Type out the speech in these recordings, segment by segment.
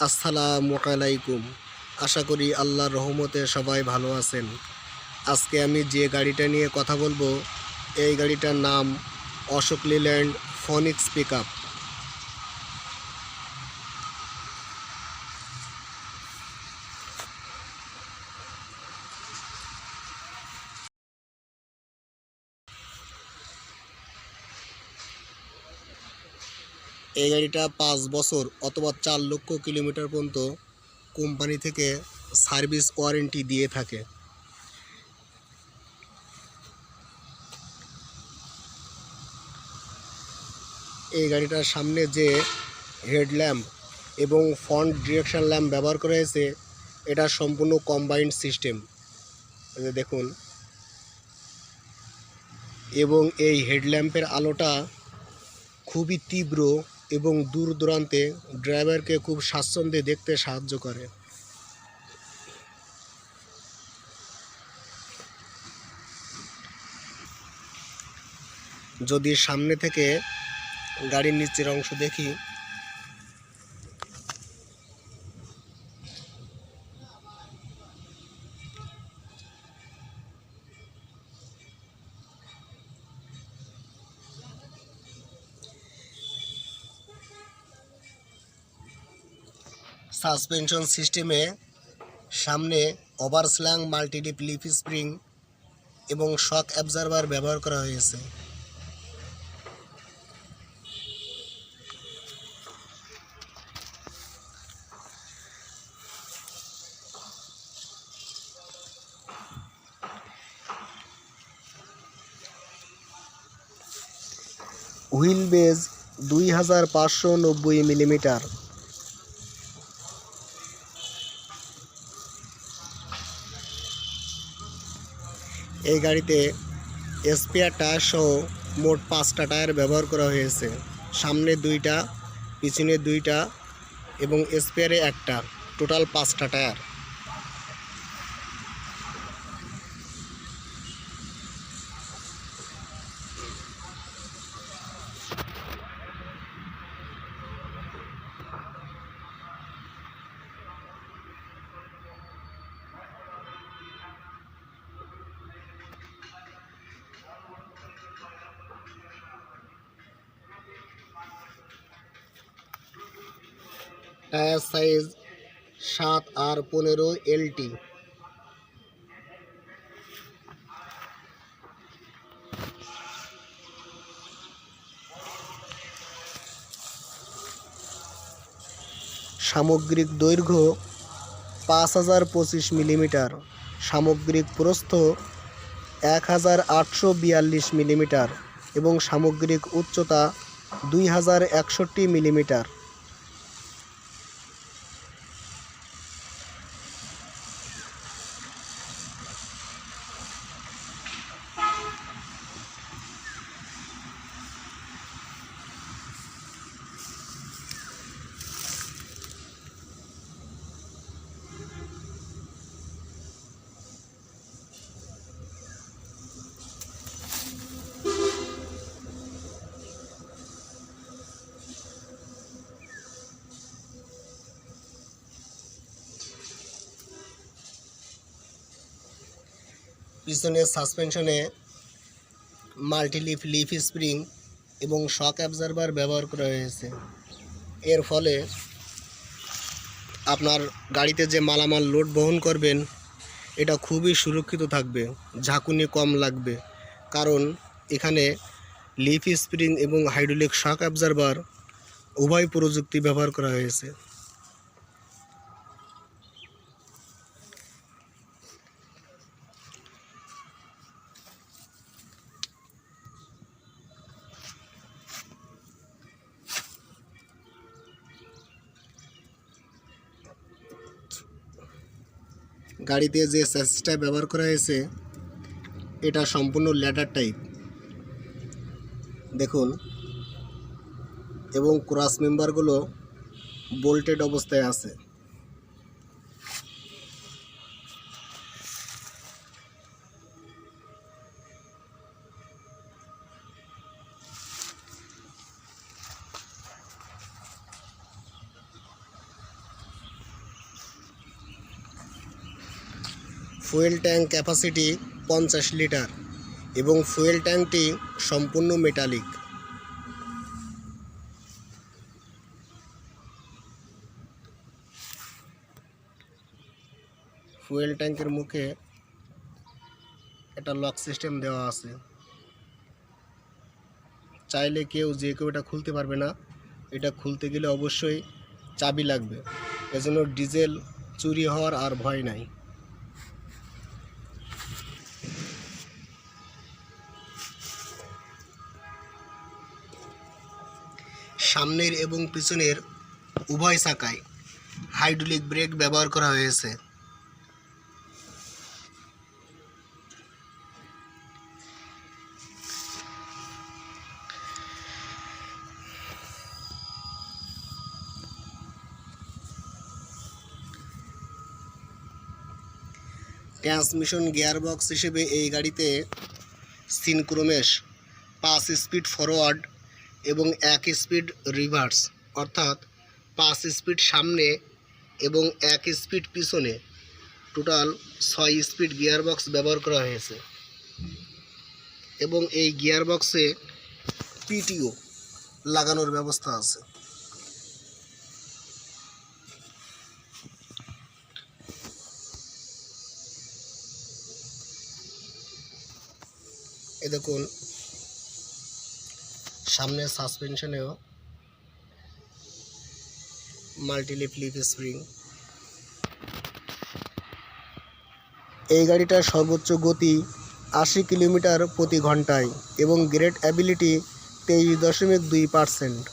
আসসালামু আলাইকুম। আশা করি আল্লাহর রহমতে সবাই ভালো আছেন। আজকে আমি যে গাড়িটা নিয়ে কথা বলবো, এই গাড়িটার নাম অশোক লিল্যান্ড ফনিক্স পিকআপ। এই গাড়িটা 5 বছর অথবা 4 লক্ষ কিলোমিটার পর্যন্ত কোম্পানি থেকে সার্ভিস ওয়ারেন্টি দিয়ে থাকে। এই গাড়িটার সামনে যে হেডল্যাম্প এবং ফ্রন্ট ডিরেকশন ল্যাম্প ব্যবহার করা হয়েছে, এটা সম্পূর্ণ কম্বাইন্ড সিস্টেম। দেখুন, এবং এই হেডল্যাম্পের আলোটা খুবই তীব্র এবং দূর দূরান্তে ড্রাইভারকে খুব স্বাচ্ছন্দ্যে দেখতে সাহায্য করে। যদি সামনে থেকে গাড়ির নিচের অংশ দেখি, সাসপেনশন সিস্টেমে সামনে ওভারস্ল্যাং মাল্টিডিপ লিফ স্প্রিং এবং শক অ্যাবজর্বার ব্যবহার করা হয়েছে। Wheel base 2590 millimetre. এই গাড়িতে স্পেয়ার টায়ার সহ মোট 5টা টায়ার ব্যবহার করা হয়েছে। সামনে 2টা, পিছনে 2টা এবং স্পেয়ারে 1টা, টোটাল 5টা টায়ার। টায়ার সাইজ 7 আর 15 LT। সামগ্রিক দৈর্ঘ্য 5025 মিলিমিটার, সামগ্রিক প্রস্থ 1842 মিলিমিটার এবং সামগ্রিক উচ্চতা 2061 মিলিমিটার। পিছনের সাসপেনশনে মাল্টিলিফ লিফ স্প্রিং এবং শক অ্যাবজর্বার ব্যবহার করা হয়েছে। এর ফলে আপনার গাড়িতে যে মালামাল লোড বহন করবেন, এটা খুবই সুরক্ষিত থাকবে, ঝাঁকুনি কম লাগবে, কারণ এখানে লিফ স্প্রিং এবং হাইড্রোলিক শক অ্যাবজর্বার উভয় প্রযুক্তি ব্যবহার করা হয়েছে। গাড়িতে যে স্যাসিসটা ব্যবহার করা হয়েছে, এটা সম্পূর্ণ ল্যাডার টাইপ দেখুন, এবং ক্রস মেম্বারগুলো বোল্টেড অবস্থায় আছে। ফুয়েল ট্যাঙ্ক ক্যাপাসিটি 50 লিটার এবং ফুয়েল ট্যাঙ্কটি সম্পূর্ণ মেটালিক। ফুয়েল ট্যাঙ্কের মুখে একটা লক সিস্টেম দেওয়া আছে, চাইলে কেউ যে কেউ এটা খুলতে পারবে না। এটা খুলতে গেলে অবশ্যই চাবি লাগবে, এজন্য ডিজেল চুরি হওয়ার আর ভয় নাই। সামনের এবং পিছনের উভয় চাকায় হাইড্রোলিক ব্রেক ব্যবহার করা হয়েছে। ট্রান্সমিশন গিয়ারবক্স হিসেবে এই গাড়িতে সিনক্রোমেশ 5 স্পিড ফরওয়ার্ড এবং 1 স্পিড রিভার্স, অর্থাৎ 5 স্পিড সামনে এবং 1 স্পিড পিছনে, টোটাল 6 স্পিড গিয়ারবক্স ব্যবহার করা হয়েছে। এবং এই গিয়ারবক্সে পিটিও লাগানোর ব্যবস্থা আছে। এ দেখুন, সামনের সাসপেনশনেও মাল্টিলিপ লিপ স্প্রিং। এই গাড়িটার সর্বোচ্চ গতি 80 কিলোমিটার প্রতি ঘন্টায় এবং grade ability 23.2%।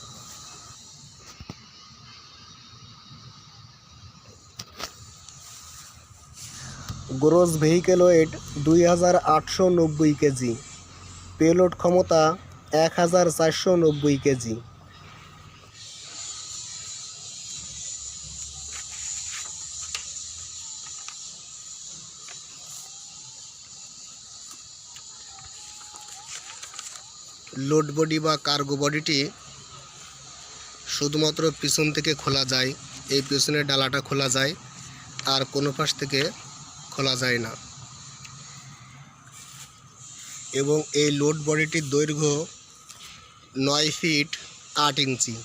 Gross vehicle weight 2890 KG, payload ক্ষমতা 1490 কেজি। লোড বডি বা কার্গো বডিটি শুধুমাত্র পিছন থেকে খোলা যায়, এই পিছনের ডালাটা খোলা যায়, আর কোনো পাশ থেকে খোলা যায় না। এবং এই লোড বডিটির দৈর্ঘ্য 9 ফিট 8 ইঞ্চি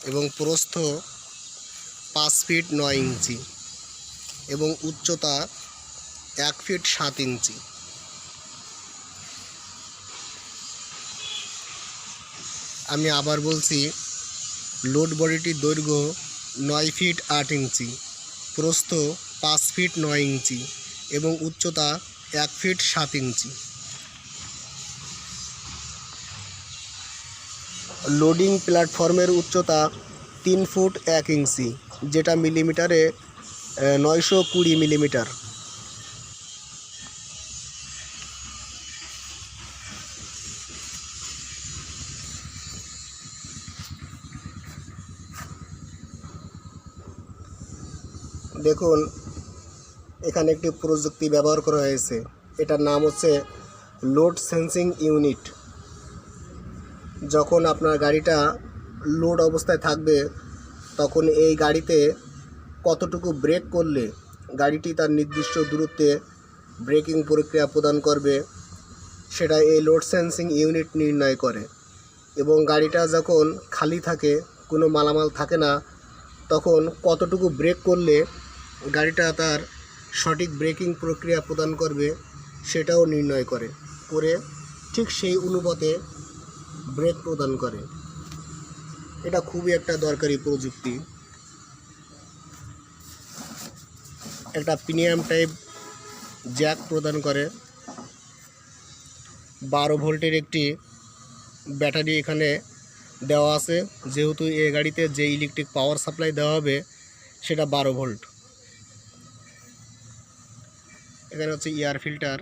এবং প্রস্থ 5 ফিট 9 ইঞ্চি এবং উচ্চতা 1 ফিট 7 ইঞ্চি। আমি আবার বলছি, লোড বডিটির দৈর্ঘ্য 9 ফিট 8 ইঞ্চি, প্রস্থ 5 ফিট 9 ইঞ্চি এবং উচ্চতা 1 ফিট 7 ইঞ্চি। লোডিং প্ল্যাটফর্মের উচ্চতা 3 ফুট 1 ইঞ্চি, যেটা মিলিমিটারে 920 মিলিমিটার। দেখুন, এখানে একটি প্রযুক্তি ব্যবহার করা হয়েছে, এটার নাম হচ্ছে লোড সেন্সিং ইউনিট। যখন আপনার গাড়িটা লোড অবস্থায় থাকবে, তখন এই গাড়িতে কতটুকু ব্রেক করলে গাড়িটি তার নির্দিষ্ট দূরত্বে ব্রেকিং প্রক্রিয়া প্রদান করবে, সেটা এই লোড সেন্সিং ইউনিট নির্ণয় করে। এবং গাড়িটা যখন খালি থাকে, কোনো মালামাল থাকে না, তখন কতটুকু ব্রেক করলে গাড়িটা তার সঠিক ব্রেকিং প্রক্রিয়া প্রদান করবে, সেটাও নির্ণয় করে ঠিক সেই অনুপাতে ব্রেক প্রদান করে। এটা খুবই একটা দরকারি প্রযুক্তি। একটা প্রিমিয়াম টাইপ জ্যাক প্রদান করে। 12 ভোল্টের একটি ব্যাটারি এখানে দেওয়া আছে, যেহেতু এই গাড়িতে যে ইলেকট্রিক পাওয়ার সাপ্লাই দেওয়া হবে সেটা 12 ভোল্ট। এখানে হচ্ছে এয়ার ফিল্টার।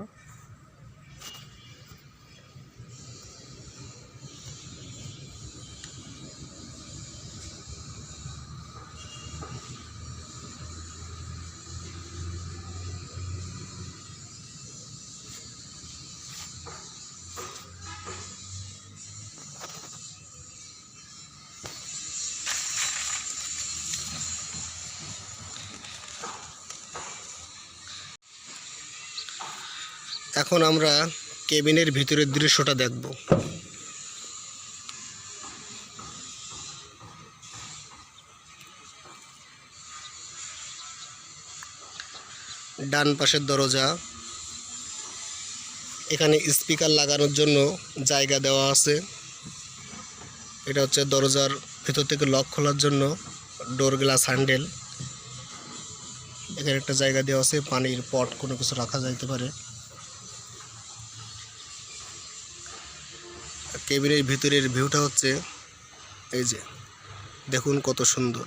এখন আমরা কেবিনের ভিতরের দৃশ্যটা দেখব। ডান পাশের দরজা, এখানে স্পিকার লাগানোর জন্য জায়গা দেওয়া আছে। এটা হচ্ছে দরজার ভিতর থেকে লক খোলার জন্য ডোর গ্লাস হ্যান্ডেল। এখানে একটা জায়গা দেওয়া আছে, পানির পট কোনো কিছু রাখা যাইতে পারে। কেবিনের ভিতরের ভিউটা হচ্ছে এই যে, দেখুন কত সুন্দর।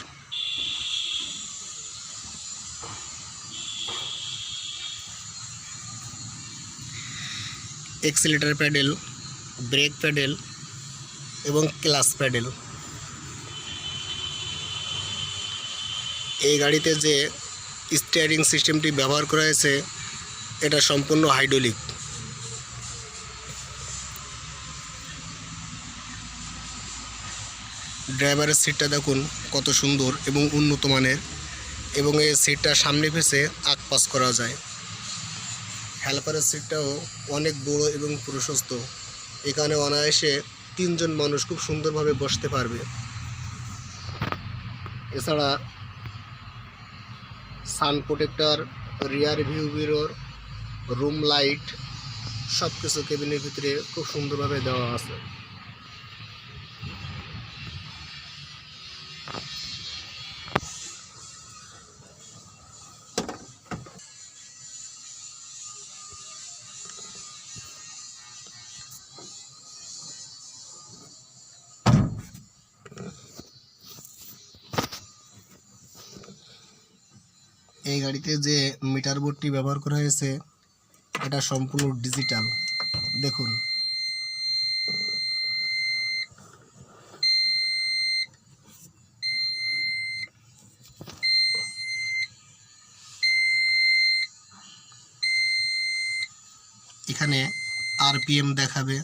এক্সিলারেটর প্যাডেল, ব্রেক প্যাডেল এবং ক্লাচ প্যাডেল। এই গাড়িতে যে স্টিয়ারিং সিস্টেমটি ব্যবহার করা হয়েছে এটা সম্পূর্ণ হাইড্রোলিক। ড্রাইভারের সিটটা দেখুন কত সুন্দর এবং উন্নত মানের, এবং এই সিটটা সামনে পেছে আগ-পাশ করা যায়। হেল্পারের সিটটাও অনেক বড় এবং প্রশস্ত, এখানে অনায়াসে 3 জন মানুষ খুব সুন্দরভাবে বসতে পারবে। এছাড়া sun protector, rear view mirror, room light সব কিছু কেবিনের ভিতরে খুব সুন্দরভাবে দেওয়া আছে। এই গাড়িতে যে মিটার বোর্ডটি ব্যবহার করা হয়েছে এটা সম্পূর্ণ ডিজিটাল। দেখুন এখানে আরপিএম দেখাবে,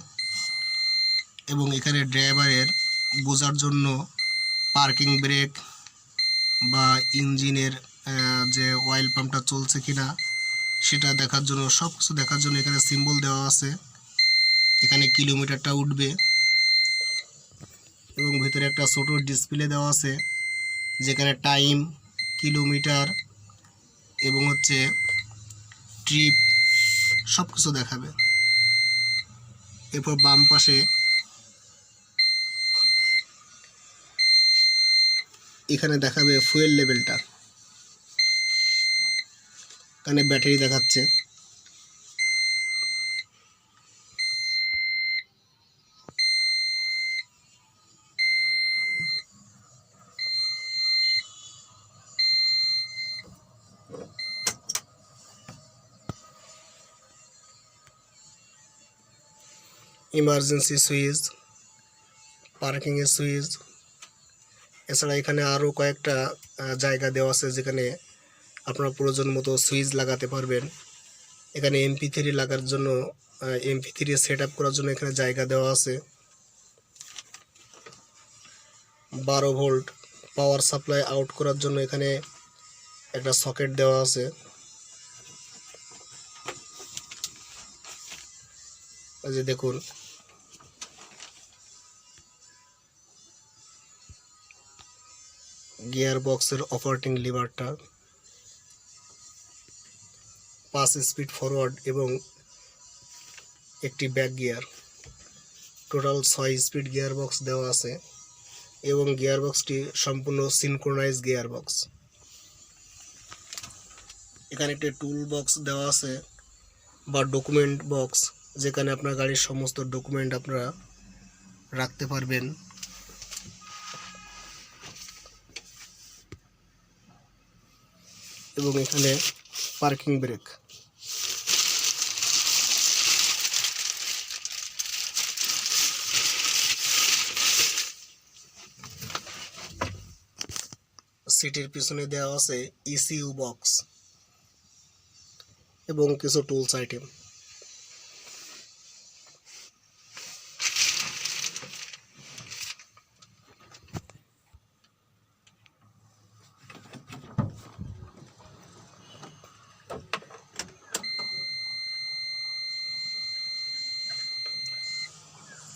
এবং এখানে ড্রাইভারের বোঝার জন্য পার্কিং ব্রেক বা ইঞ্জিনের যে অয়েল পাম্পটা চলছে কিনা সেটা দেখার জন্য, সব কিছু দেখার জন্য এখানে সিম্বল দেওয়া আছে। এখানে কিলোমিটারটা উঠবে, এবং ভিতরে একটা ছোট ডিসপ্লে দেওয়া আছে যেখানে টাইম, কিলোমিটার এবং হচ্ছে ট্রিপ সব কিছু দেখাবে। এরপর বাম পাশে এখানে দেখাবে ফুয়েল লেভেলটা, এখানে ব্যাটারি দেখাচ্ছে। ইমার্জেন্সি সুইচ, পার্কিংয়ের সুইচ, এছাড়া এখানে আরও কয়েকটা জায়গা দেওয়া আছে যেখানে আপনার প্রয়োজন মতো সুইচ লাগাতে পারবেন। এখানে MP3 লাগার জন্য, MP3 সেট আপ করার জন্য এখানে জায়গা দেওয়া আছে। 12 ভোল্ট পাওয়ার সাপ্লাই আউট করার জন্য এখানে একটা সকেট দেওয়া আছে। এই যে দেখুন, গিয়ার বক্সের অপারেটিং লিভারটা 5 স্পিড ফরওয়ার্ড এবং একটি back gear, total 6 speed gear box দেওয়া আছে, এবং গিয়ার বক্সটি সম্পূর্ণ সিনক্রোনাইজ গিয়ার বক্স। এখানে একটি টুল বক্স দেওয়া আছে বা ডকুমেন্ট বক্স, যেখানে আপনার গাড়ির সমস্ত ডকুমেন্ট আপনারা রাখতে পারবেন। এবং এখানে পার্কিং ব্রেক। সিটের পিছনে দেওয়া আছে ECU বক্স এবং কিছু টুলস আইটেম।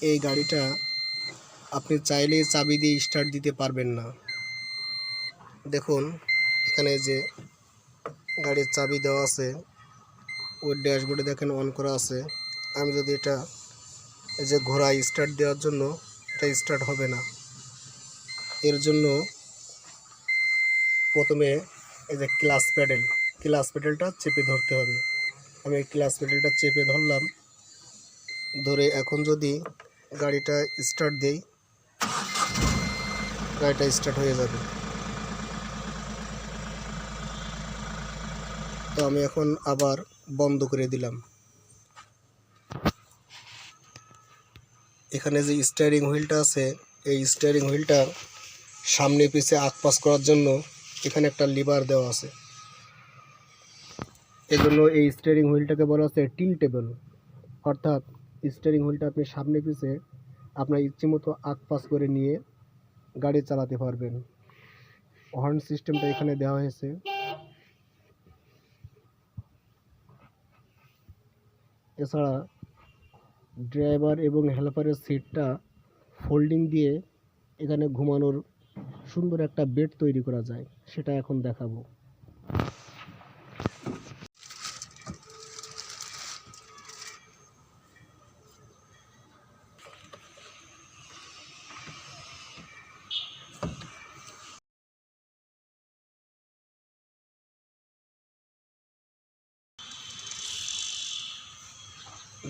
এই গাড়িটা আপনি চাইলেই চাবি দিয়ে স্টার্ট দিতে পারবেন না। দেখুন এখানে যে গাড়ির চাবি দেওয়া আছে, ওই ড্যাশবোর্ডে দেখেন অন করা আছে। আমি যদি এটা এই যে ঘোরায় স্টার্ট দেওয়ার জন্য, এটা স্টার্ট হবে না। এর জন্য প্রথমে এই যে ক্লাস প্যাডেলটা চেপে ধরতে হবে। আমি এই ক্লাস প্যাডেলটা চেপে ধরলাম, ধরে এখন যদি গাড়িটা স্টার্ট দেই, গাড়িটা স্টার্ট হয়ে যাবে। তো আমি এখন আবার বন্ধ করে দিলাম। এখানে যে স্টিয়ারিং হুইলটা আছে, এই স্টিয়ারিং হুইলটা সামনে পিছে আকপাস করার জন্য এখানে একটা লিভার দেওয়া আছে। এজন্য এই স্টিয়ারিং হুইলটাকে বলা হচ্ছে টিল্টেবল, অর্থাৎ স্টিয়ারিং হুইলটা আপনি সামনে পিছে আপনার ইচ্ছে মতো আকপাস করে নিয়ে গাড়ি চালাতে পারবেন। হর্ন সিস্টেমটা এখানে দেওয়া হয়েছে। এছাড়া ড্রাইভার এবং হেল্পারের সিটটা ফোল্ডিং দিয়ে এখানে ঘুমানোর সুন্দর একটা বেড তৈরি করা যায়, সেটা এখন দেখাবো।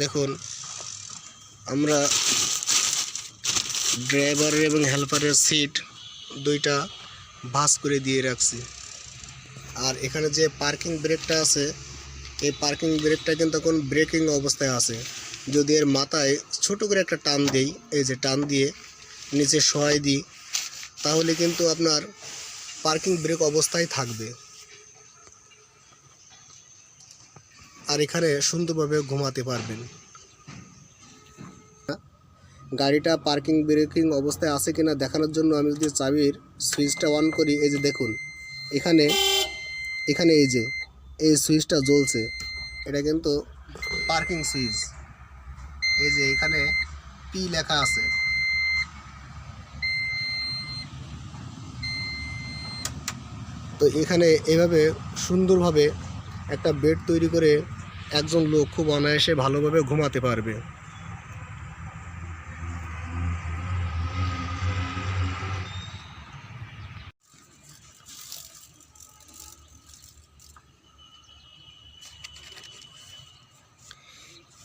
দেখুন আমরা ড্রাইভার এবং হেল্পারের সিট দুইটা ভাঁজ করে দিয়ে রাখছি। আর এখানে যে পার্কিং ব্রেকটা আছে, এই পার্কিং ব্রেকটা কিন্তু এখন ব্রেকিং অবস্থায় আছে। যদি এর মাথায় ছোট করে একটা টান দেই, এই যে টান দিয়ে নিচে সহায় দিই, তাহলে কিন্তু আপনার পার্কিং ব্রেক অবস্থায় থাকবে। আর এখানে সুন্দরভাবে ঘুমাতে পারবেন। গাড়িটা পার্কিং ব্রেকিং অবস্থায় আছে কিনা দেখানোর জন্য আমি যদি চাবির সুইচটা অন করি, এই যে দেখুন এখানে এখানে এই সুইচটা জ্বলছে, এটা কিন্তু পার্কিং সুইচ। এই যে এখানে পি লেখা আছে। তো এখানে এভাবে সুন্দরভাবে একটা বেড তৈরি করে একজন লোক খুব অনায়াসে ভালোভাবে ঘুমাতে পারবে।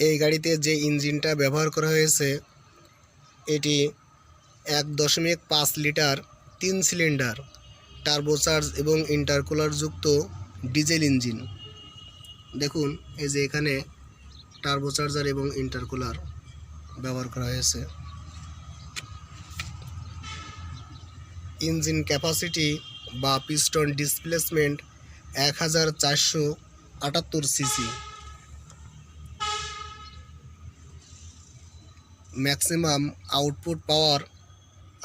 এই গাড়িতে যে ইঞ্জিনটা ব্যবহার করা হয়েছে, এটি 1.5 লিটার 3 সিলিন্ডার টার্বোচার্জ এবং ইন্টারকুলার যুক্ত ডিজেল ইঞ্জিন। দেখুন এই যে এখানে টার্বোচার্জার এবং ইন্টারকুলার ব্যবহার করা হয়েছে। ইঞ্জিন ক্যাপাসিটি বা piston displacement 1478 CC. Maximum output power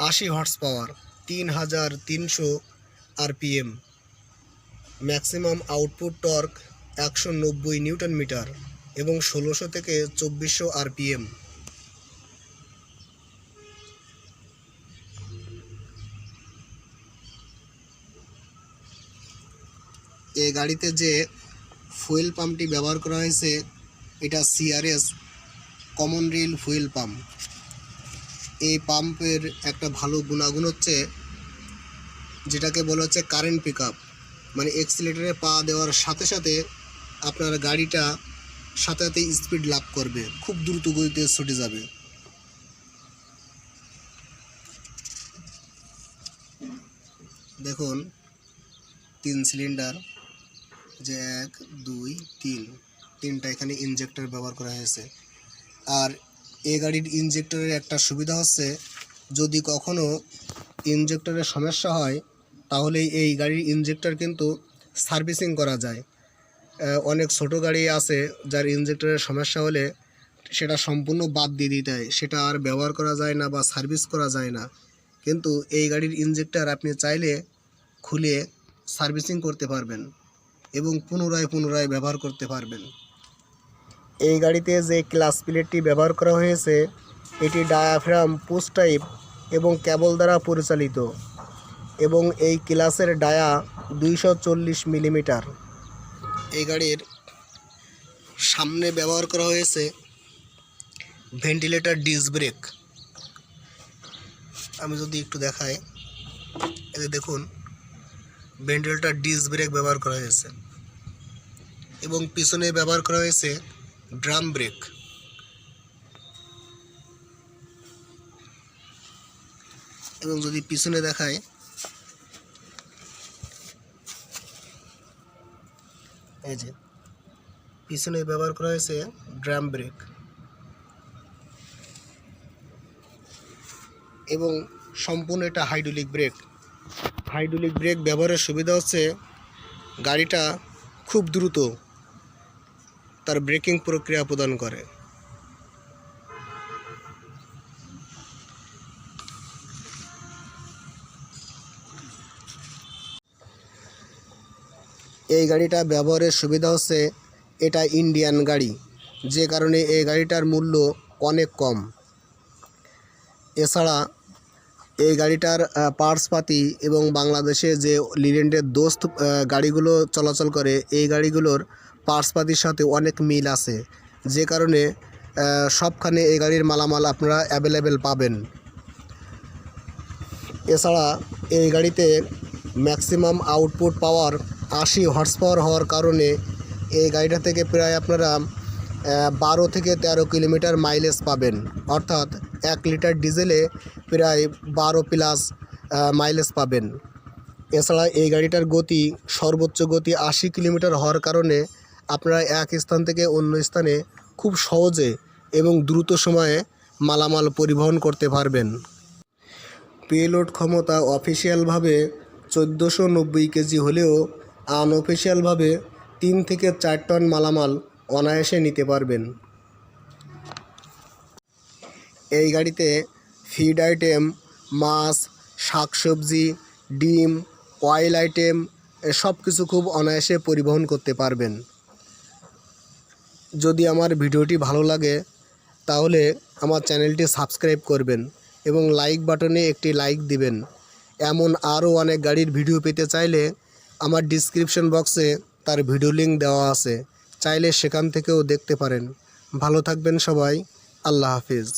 80 horse power, 3300 RPM. Maximum output torque 190 newton metre এবং 1600 থেকে 2400 আরপিএম। এই গাড়িতে যে ফুয়েল পাম্পটি ব্যবহার করা হয়েছে, এটা CRS common rail fuel pump. এই পাম্পের একটা ভালো গুণাগুণ হচ্ছে, যেটাকে বলা হচ্ছে কারেন্ট পিক আপ, মানে এক্সিলেটরে পা দেওয়ার সাথে সাথে আপনার গাড়িটা সাথে সাথে স্পিড লাভ করবে, খুব দ্রুত গতিতে ছুটে যাবে। দেখুন 3 সিলিন্ডার, যে 1 2 3 তিনটা এখানে ইনজেক্টর ব্যবহার করা হয়েছে। আর এই গাড়ির ইনজেক্টরের একটা সুবিধা হচ্ছে, যদি কখনো ইনজেক্টরের সমস্যা হয় তাহলে এই গাড়ির ইনজেক্টর কিন্তু সার্ভিসিং করা যায়। অনেক ছোট গাড়ি আছে যার ইনজেক্টরের সমস্যা হলে সেটা সম্পূর্ণ বাদ দিয়ে দিতে হয়, সেটা আর ব্যবহার করা যায় না বা সার্ভিস করা যায় না। কিন্তু এই গাড়ির ইনজেক্টর আপনি চাইলে খুলে সার্ভিসিং করতে পারবেন এবং পুনরায় ব্যবহার করতে পারবেন। এই গাড়িতে যে ক্লাচ প্লেটটি ব্যবহার করা হয়েছে, এটি ডায়াফ্রাম পুশ টাইপ এবং কেবল দ্বারা পরিচালিত এবং এই ক্লাসের ডায়া 240 মিলিমিটার। এই গাড়ির সামনে ব্যবহার করা হয়েছে ভেন্টিলেটর ডিস্ক ব্রেক। আমি যদি একটু দেখাই, এই দেখুন ভেন্টিলেটর ডিস্ক ব্রেক ব্যবহার করা হয়েছে এবং পিছনে ব্যবহার করা হয়েছে ড্রাম ব্রেক। এবং যদি পিছনে দেখায়, এই যে পিছনে ব্যবহার করা হয়েছে ড্রাম ব্রেক এবং সম্পূর্ণ এটা হাইড্রোলিক ব্রেক। হাইড্রোলিক ব্রেক ব্যবহারের সুবিধা হচ্ছে গাড়িটা খুব দ্রুত তার ব্রেকিং প্রক্রিয়া প্রদান করে। এই গাড়িটা ব্যবহারের সুবিধা হচ্ছে এটা ইন্ডিয়ান গাড়ি, যে কারণে এই গাড়িটার মূল্য অনেক কম। এছাড়া এই গাড়িটার পার্টসপাতি এবং বাংলাদেশে যে লিল্যান্ডের দোস্ত গাড়িগুলো চলাচল করে, এই গাড়িগুলোর পার্টসপাতির সাথে অনেক মিল আছে, যে কারণে সবখানে এই গাড়ির মালামাল আপনারা অ্যাভেলেবেল পাবেন। এছাড়া এই গাড়িতে ম্যাক্সিমাম আউটপুট পাওয়ার 80 হর্স পাওয়ার হওয়ার কারণে এই গাড়িটা থেকে প্রায় আপনারা 12 থেকে 13 কিলোমিটার মাইলেজ পাবেন, অর্থাৎ 1 লিটার ডিজেলে প্রায় 12 প্লাস মাইলেজ পাবেন। এছাড়া এই গাড়িটার গতি সর্বোচ্চ গতি 80 কিলোমিটার হওয়ার কারণে আপনারা এক স্থান থেকে অন্য স্থানে খুব সহজে এবং দ্রুত সময়ে মালামাল পরিবহন করতে পারবেন। পেলোড ক্ষমতা অফিসিয়ালভাবে 1490 কেজি হলেও আনঅফিসিয়ালভাবে 3 থেকে 4 টন মালামাল অনায়াসে নিতে পারবেন। এই গাড়িতে ফিড আইটেম, মাছ, শাকসবজি, ডিম, অয়েল আইটেম সব কিছু খুব অনায়াসে পরিবহন করতে পারবেন। যদি আমার ভিডিওটি ভালো লাগে তাহলে আমার চ্যানেলটি সাবস্ক্রাইব করবেন এবং লাইক বাটনে একটি লাইক দিবেন। এমন আরও অনেক গাড়ির ভিডিও পেতে চাইলে আমার ডিসক্রিপশন বক্সে তার ভিডিও লিঙ্ক দেওয়া আছে, চাইলে সেখান থেকেও দেখতে পারেন। ভালো থাকবেন সবাই, আল্লাহ হাফিজ।